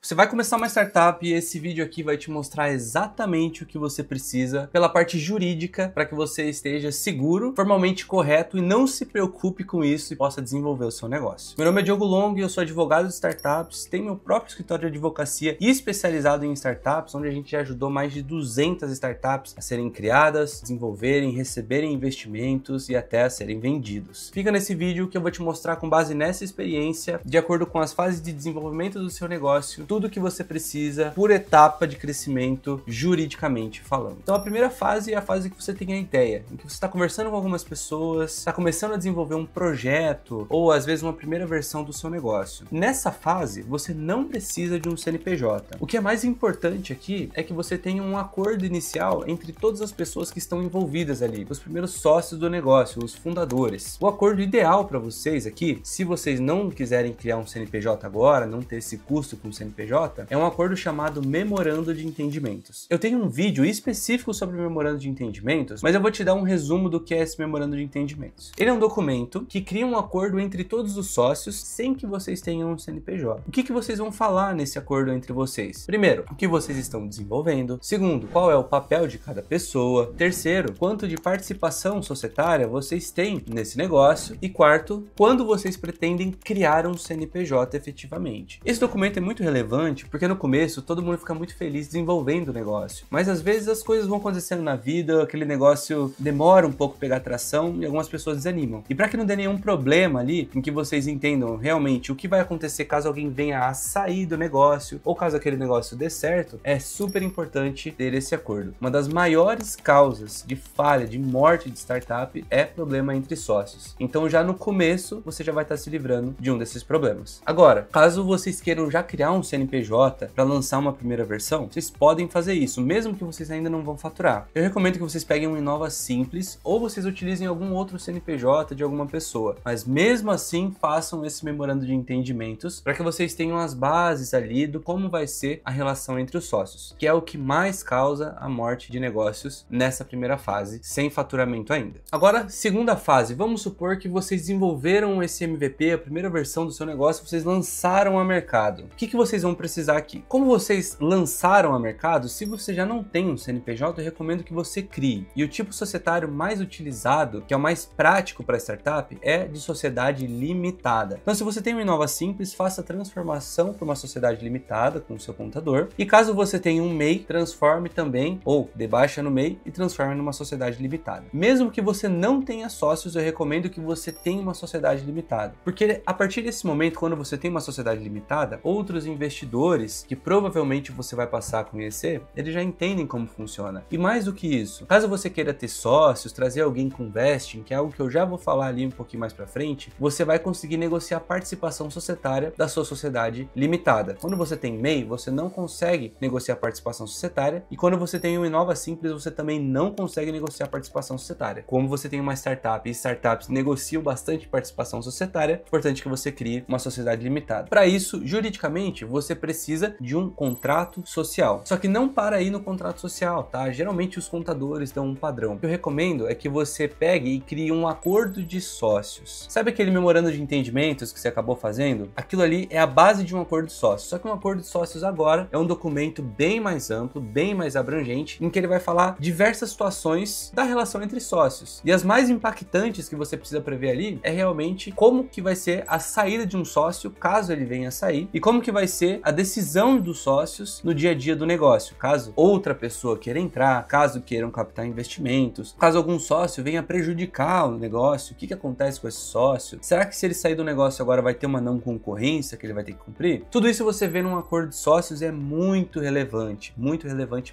Você vai começar uma startup e esse vídeo aqui vai te mostrar exatamente o que você precisa pela parte jurídica para que você esteja seguro, formalmente correto e não se preocupe com isso e possa desenvolver o seu negócio. Meu nome é Diogo Long e eu sou advogado de startups, tenho meu próprio escritório de advocacia especializado em startups, onde a gente já ajudou mais de 200 startups a serem criadas, desenvolverem, receberem investimentos e até a serem vendidos. Fica nesse vídeo que eu vou te mostrar com base nessa experiência, de acordo com as fases de desenvolvimento do seu negócio, tudo que você precisa por etapa de crescimento juridicamente falando. Então a primeira fase é a fase que você tem a ideia, em que você está conversando com algumas pessoas, está começando a desenvolver um projeto ou às vezes uma primeira versão do seu negócio. Nessa fase você não precisa de um CNPJ. O que é mais importante aqui é que você tenha um acordo inicial entre todas as pessoas que estão envolvidas ali, os primeiros sócios do negócio, os fundadores. O acordo ideal para vocês aqui, se vocês não quiserem criar um CNPJ agora, não ter esse custo com o CNPJ, é um acordo chamado Memorando de Entendimentos. Eu tenho um vídeo específico sobre o Memorando de Entendimentos, mas eu vou te dar um resumo do que é esse Memorando de Entendimentos. Ele é um documento que cria um acordo entre todos os sócios sem que vocês tenham um CNPJ. O que vocês vão falar nesse acordo entre vocês? Primeiro, o que vocês estão desenvolvendo. Segundo, qual é o papel de cada pessoa. Terceiro, quanto de participação societária vocês têm nesse negócio. E quarto, quando vocês pretendem criar um CNPJ efetivamente. Esse documento é muito relevante porque no começo todo mundo fica muito feliz desenvolvendo o negócio, mas às vezes as coisas vão acontecendo na vida, aquele negócio demora um pouco pegar tração e algumas pessoas desanimam. E para que não dê nenhum problema ali, em que vocês entendam realmente o que vai acontecer caso alguém venha a sair do negócio ou caso aquele negócio dê certo, é super importante ter esse acordo. Uma das maiores causas de falha, de morte de startup é problema entre sócios. Então já no começo você já vai estar se livrando de um desses problemas. Agora, caso vocês queiram já criar um CNPJ para lançar uma primeira versão, vocês podem fazer isso, mesmo que vocês ainda não vão faturar. Eu recomendo que vocês peguem um Inova Simples ou vocês utilizem algum outro CNPJ de alguma pessoa, mas mesmo assim façam esse memorando de entendimentos para que vocês tenham as bases ali do como vai ser a relação entre os sócios, que é o que mais causa a morte de negócios nessa primeira fase, sem faturamento ainda. Agora, segunda fase, vamos supor que vocês desenvolveram esse MVP, a primeira versão do seu negócio, vocês lançaram ao mercado. O que vocês vão precisar aqui? Como vocês lançaram ao mercado, se você já não tem um CNPJ, eu recomendo que você crie. E o tipo societário mais utilizado, que é o mais prático para startup, é de sociedade limitada. Então, se você tem uma Inova Simples, faça a transformação para uma sociedade limitada com o seu contador. E caso você tenha um MEI, transforme também, ou debaixa no MEI e transforme numa sociedade limitada. Mesmo que você não tenha sócios, eu recomendo que você tenha uma sociedade limitada. Porque a partir desse momento, quando você tem uma sociedade limitada, outros investidores que provavelmente você vai passar a conhecer, eles já entendem como funciona. E mais do que isso, caso você queira ter sócios, trazer alguém com vesting, que é algo que eu já vou falar ali um pouquinho mais pra frente, você vai conseguir negociar a participação societária da sua sociedade limitada. Quando você tem MEI, você não consegue negociar a participação societária, e quando você tem um Inova Simples, você também não consegue negociar a participação societária. Como você tem uma startup e startups negociam bastante participação societária, é importante que você crie uma sociedade limitada. Para isso, juridicamente, você precisa de um contrato social. Só que não para aí no contrato social, tá? Geralmente os contadores dão um padrão. O que eu recomendo é que você pegue e crie um acordo de sócios. Sabe aquele memorando de entendimentos que você acabou fazendo? Aquilo ali é a base de um acordo de sócios. Só que um acordo de sócios agora é um documento bem mais amplo, bem mais abrangente, em que ele vai falar diversas situações da relação entre sócios. E as mais impactantes que você precisa prever ali é realmente como que vai ser a saída de um sócio, caso ele venha a sair, e como que vai ser a decisão dos sócios no dia a dia do negócio, caso outra pessoa queira entrar, caso queiram captar investimentos, caso algum sócio venha prejudicar o negócio, o que acontece com esse sócio? Será que se ele sair do negócio agora vai ter uma não concorrência que ele vai ter que cumprir? Tudo isso você vê num acordo de sócios é muito relevante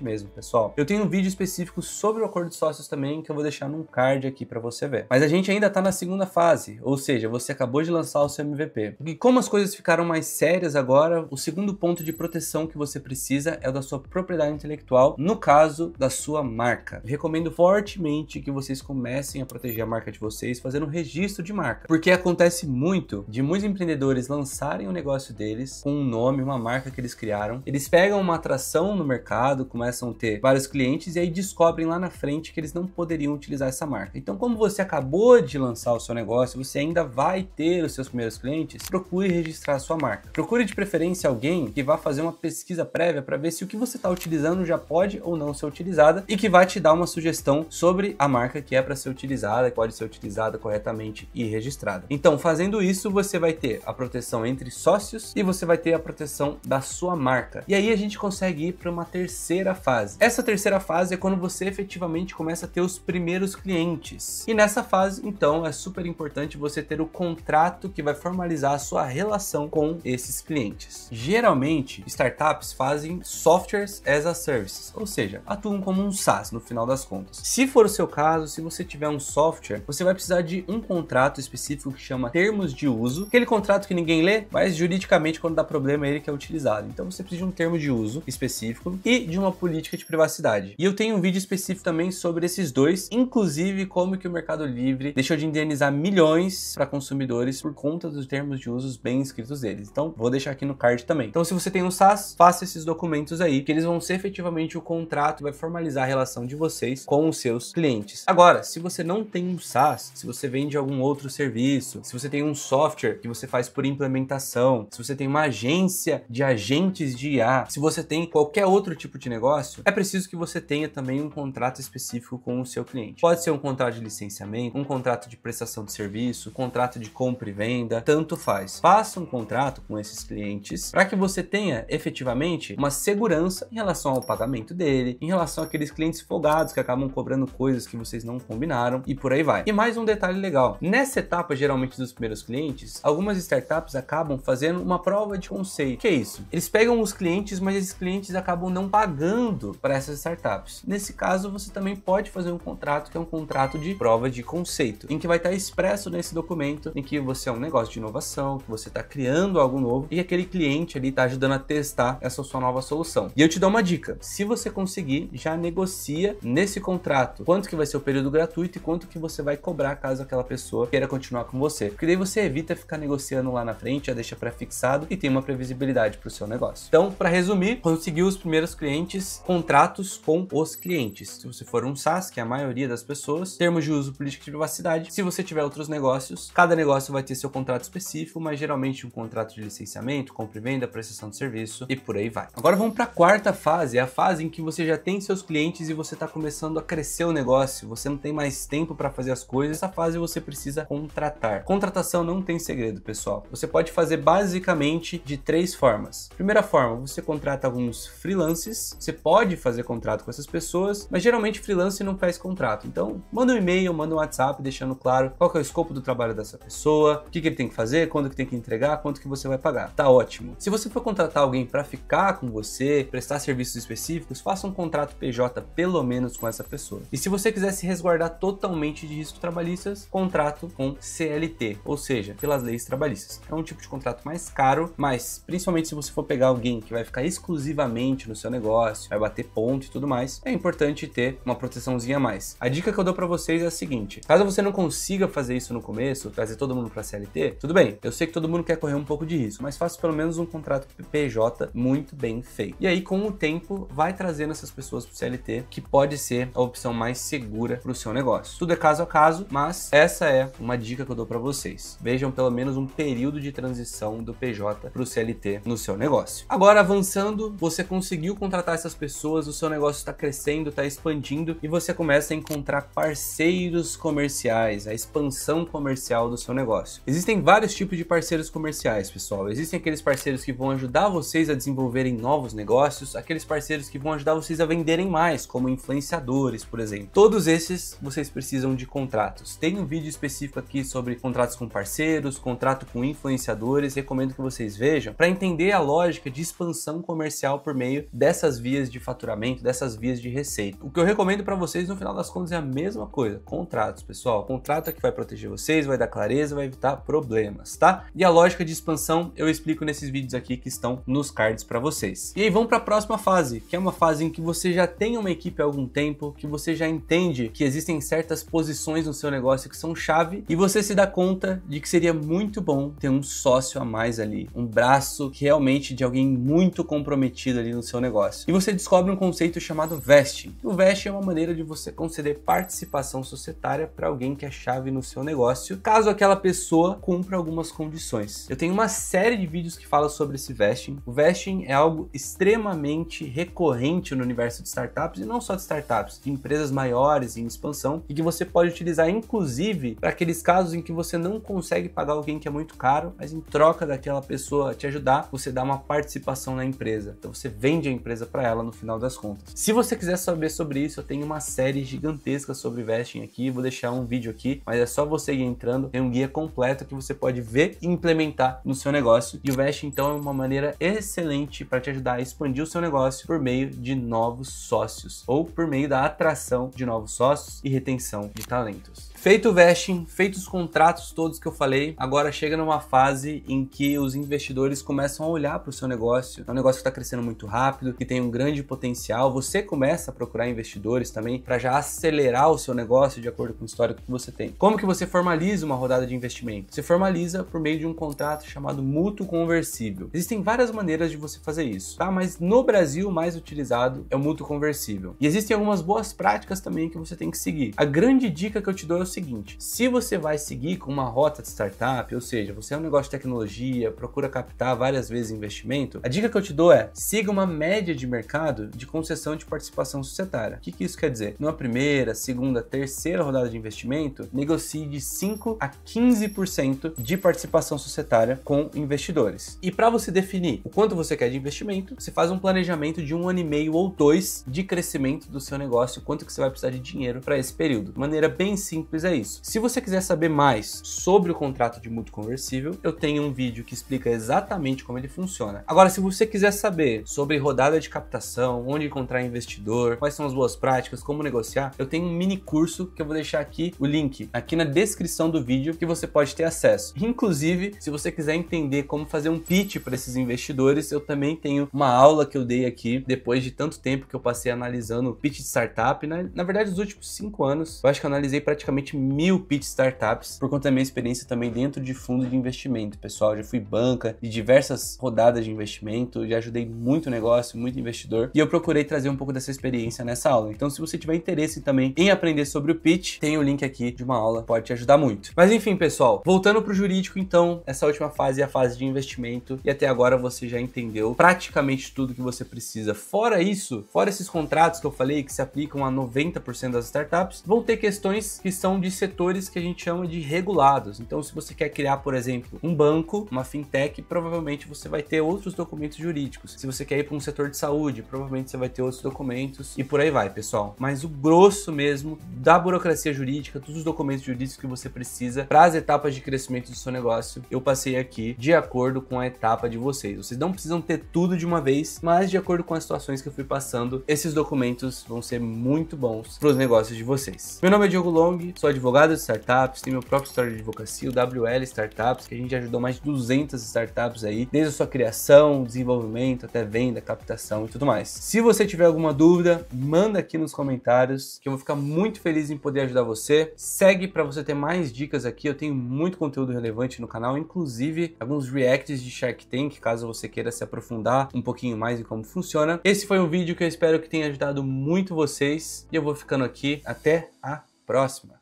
mesmo, pessoal. Eu tenho um vídeo específico sobre o acordo de sócios também que eu vou deixar num card aqui para você ver. Mas a gente ainda tá na segunda fase, ou seja, você acabou de lançar o seu MVP. E como as coisas ficaram mais sérias agora, o segundo ponto de proteção que você precisa é o da sua propriedade intelectual, no caso da sua marca. Eu recomendo fortemente que vocês comecem a proteger a marca de vocês fazendo um registro de marca, porque acontece muito de muitos empreendedores lançarem o negócio deles com um nome, uma marca que eles criaram, eles pegam uma atração no mercado, começam a ter vários clientes e aí descobrem lá na frente que eles não poderiam utilizar essa marca. Então, como você acabou de lançar o seu negócio, você ainda vai ter os seus primeiros clientes, procure registrar a sua marca. Procure de preferência alguém que vai fazer uma pesquisa prévia para ver se o que você está utilizando já pode ou não ser utilizada e que vai te dar uma sugestão sobre a marca que é para ser utilizada, que pode ser utilizada corretamente e registrada. Então, fazendo isso, você vai ter a proteção entre sócios e você vai ter a proteção da sua marca. E aí a gente consegue ir para uma terceira fase. Essa terceira fase é quando você efetivamente começa a ter os primeiros clientes. E nessa fase, então, é super importante você ter o contrato que vai formalizar a sua relação com esses clientes. Geralmente, startups fazem softwares as a service, ou seja, atuam como um SaaS no final das contas. Se for o seu caso, se você tiver um software, você vai precisar de um contrato específico que chama termos de uso, aquele contrato que ninguém lê, mas juridicamente quando dá problema é ele que é utilizado. Então você precisa de um termo de uso específico e de uma política de privacidade. E eu tenho um vídeo específico também sobre esses dois, inclusive como que o Mercado Livre deixou de indenizar milhões para consumidores por conta dos termos de usos bem escritos deles. Então vou deixar aqui no card também. Então se você tem um SaaS, faça esses documentos aí, que eles vão ser efetivamente o contrato que vai formalizar a relação de vocês com os seus clientes. Agora, se você não tem um SaaS, se você vende algum outro serviço, se você tem um software que você faz por implementação, se você tem uma agência de agentes de IA, se você tem qualquer outro tipo de negócio, é preciso que você tenha também um contrato específico com o seu cliente. Pode ser um contrato de licenciamento, um contrato de prestação de serviço, um contrato de compra e venda, tanto faz. Faça um contrato com esses clientes para que você tenha efetivamente uma segurança em relação ao pagamento dele, em relação àqueles clientes folgados que acabam cobrando coisas que vocês não combinaram e por aí vai. E mais um detalhe legal, nessa etapa geralmente dos primeiros clientes, algumas startups acabam fazendo uma prova de conceito. O que é isso? Eles pegam os clientes, mas esses clientes acabam não pagando para essas startups. Nesse caso, você também pode fazer um contrato que é um contrato de prova de conceito, em que vai estar expresso nesse documento em que você é um negócio de inovação, que você está criando algo novo e aquele cliente ali está ajudando a testar essa sua nova solução. E eu te dou uma dica, se você conseguir, já negocia nesse contrato quanto que vai ser o período gratuito e quanto que você vai cobrar caso aquela pessoa queira continuar com você, porque daí você evita ficar negociando lá na frente, já deixa pré-fixado e tem uma previsibilidade para o seu negócio. Então, para resumir, conseguir os primeiros clientes, contratos com os clientes. Se você for um SaaS, que é a maioria das pessoas, termos de uso, política de privacidade. Se você tiver outros negócios, cada negócio vai ter seu contrato específico, mas geralmente um contrato de licenciamento, compra e venda, prestação de serviço e por aí vai. Agora vamos para a quarta fase, é a fase em que você já tem seus clientes e você está começando a crescer o negócio, você não tem mais tempo para fazer as coisas. Essa fase você precisa contratar. Contratação não tem segredo, pessoal. Você pode fazer basicamente de três formas. Primeira forma, você contrata alguns freelances, você pode fazer contrato com essas pessoas, mas geralmente freelance não faz contrato. Então, manda um e-mail, manda um WhatsApp, deixando claro qual que é o escopo do trabalho dessa pessoa, o que ele tem que fazer, quando que tem que entregar, quanto que você vai pagar. Tá ótimo. Se você for contratar alguém para ficar com você, prestar serviços específicos, faça um contrato PJ pelo menos com essa pessoa. E se você quiser se resguardar totalmente de riscos trabalhistas, contrato com CLT, ou seja, pelas leis trabalhistas. É um tipo de contrato mais caro, mas principalmente se você for pegar alguém que vai ficar exclusivamente no seu negócio, vai bater ponto e tudo mais, é importante ter uma proteçãozinha a mais. A dica que eu dou para vocês é a seguinte: caso você não consiga fazer isso no começo, trazer todo mundo para CLT, tudo bem, eu sei que todo mundo quer correr um pouco de risco, mas faça pelo menos um contrato PJ muito bem feito. E aí, com o tempo, vai trazendo essas pessoas para o CLT, que pode ser a opção mais segura para o seu negócio. Tudo é caso a caso, mas essa é uma dica que eu dou para vocês. Vejam pelo menos um período de transição do PJ para o CLT no seu negócio. Agora, avançando, você conseguiu contratar essas pessoas, o seu negócio está crescendo, está expandindo e você começa a encontrar parceiros comerciais, a expansão comercial do seu negócio. Existem vários tipos de parceiros comerciais, pessoal. Existem aqueles parceiros que vão ajudar vocês a desenvolverem novos negócios, aqueles parceiros que vão ajudar vocês a venderem mais, como influenciadores, por exemplo. Todos esses vocês precisam de contratos. Tem um vídeo específico aqui sobre contratos com parceiros, contrato com influenciadores, recomendo que vocês vejam para entender a lógica de expansão comercial por meio dessas vias de faturamento, dessas vias de receita. O que eu recomendo para vocês no final das contas é a mesma coisa, contratos, pessoal. Contrato é que vai proteger vocês, vai dar clareza, vai evitar problemas, tá? E a lógica de expansão eu explico nesses vídeos aqui que estão nos cards para vocês. E aí vamos para a próxima fase, que é uma fase em que você já tem uma equipe há algum tempo, que você já entende que existem certas posições no seu negócio que são chave e você se dá conta de que seria muito bom ter um sócio a mais ali, um braço realmente de alguém muito comprometido ali no seu negócio. E você descobre um conceito chamado vesting. O vesting é uma maneira de você conceder participação societária para alguém que é chave no seu negócio, caso aquela pessoa cumpra algumas condições. Eu tenho uma série de vídeos que fala sobre sobre esse vesting. O vesting é algo extremamente recorrente no universo de startups, e não só de startups, de empresas maiores em expansão, e que você pode utilizar inclusive para aqueles casos em que você não consegue pagar alguém que é muito caro, mas em troca daquela pessoa te ajudar, você dá uma participação na empresa. Então você vende a empresa para ela no final das contas. Se você quiser saber sobre isso, eu tenho uma série gigantesca sobre vesting aqui, vou deixar um vídeo aqui, mas é só você ir entrando, tem um guia completo que você pode ver e implementar no seu negócio. E o vesting então é uma maneira excelente para te ajudar a expandir o seu negócio por meio de novos sócios ou por meio da atração de novos sócios e retenção de talentos. Feito o vesting, feitos os contratos todos que eu falei, agora chega numa fase em que os investidores começam a olhar para o seu negócio. É um negócio que está crescendo muito rápido, que tem um grande potencial. Você começa a procurar investidores também para já acelerar o seu negócio de acordo com o histórico que você tem. Como que você formaliza uma rodada de investimento? Você formaliza por meio de um contrato chamado mútuo conversível. Existem várias maneiras de você fazer isso, tá? Mas no Brasil o mais utilizado é o mútuo conversível. E existem algumas boas práticas também que você tem que seguir. A grande dica que eu te dou é o seguinte: se você vai seguir com uma rota de startup, ou seja, você é um negócio de tecnologia, procura captar várias vezes investimento, a dica que eu te dou é: siga uma média de mercado de concessão de participação societária. O que isso quer dizer? Numa primeira, segunda, terceira rodada de investimento, negocie de 5 a 15% de participação societária com investidores. E para você definir o quanto você quer de investimento, você faz um planejamento de 1 ano e meio ou 2 de crescimento do seu negócio, quanto que você vai precisar de dinheiro para esse período. De maneira bem simples é isso. Se você quiser saber mais sobre o contrato de mútuo conversível, eu tenho um vídeo que explica exatamente como ele funciona. Agora, se você quiser saber sobre rodada de captação, onde encontrar investidor, quais são as boas práticas, como negociar, eu tenho um mini curso que eu vou deixar aqui o link aqui na descrição do vídeo que você pode ter acesso. Inclusive, se você quiser entender como fazer um pitch para esses investidores, eu também tenho uma aula que eu dei aqui depois de tanto tempo que eu passei analisando pitch de startup. Na verdade, nos últimos 5 anos, eu acho que eu analisei praticamente 1000 pitch startups por conta da minha experiência também dentro de fundo de investimento, pessoal. Já fui banca de diversas rodadas de investimento, já ajudei muito negócio, muito investidor, e eu procurei trazer um pouco dessa experiência nessa aula. Então, se você tiver interesse também em aprender sobre o pitch, tem o link aqui de uma aula, pode te ajudar muito. Mas enfim, pessoal, voltando para o jurídico, então, essa última fase é a fase de investimento, e até agora você já entendeu praticamente tudo que você precisa. Fora isso, fora esses contratos que eu falei que se aplicam a 90% das startups, vão ter questões que são de setores que a gente chama de regulados. Então, se você quer criar, por exemplo, um banco, uma fintech, provavelmente você vai ter outros documentos jurídicos. Se você quer ir para um setor de saúde, provavelmente você vai ter outros documentos, e por aí vai, pessoal. Mas o grosso mesmo da burocracia jurídica, todos os documentos jurídicos que você precisa para as etapas de crescimento do seu negócio, eu passei aqui de acordo com a etapa de vocês. Vocês não precisam ter tudo de uma vez, mas de acordo com as situações que eu fui passando, esses documentos vão ser muito bons para os negócios de vocês. Meu nome é Diogo Long, sou advogado de startups, tenho meu próprio escritório de advocacia, o WL Startups, que a gente ajudou mais de 200 startups aí, desde a sua criação, desenvolvimento, até venda, captação e tudo mais. Se você tiver alguma dúvida, manda aqui nos comentários, que eu vou ficar muito feliz em poder ajudar você. Segue para você ter mais dicas aqui, eu tenho muito conteúdo relevante no canal, inclusive alguns reacts de Shark Tank, caso você queira se aprofundar um pouquinho mais em como funciona. Esse foi um vídeo que eu espero que tenha ajudado muito vocês, e eu vou ficando aqui, até a próxima.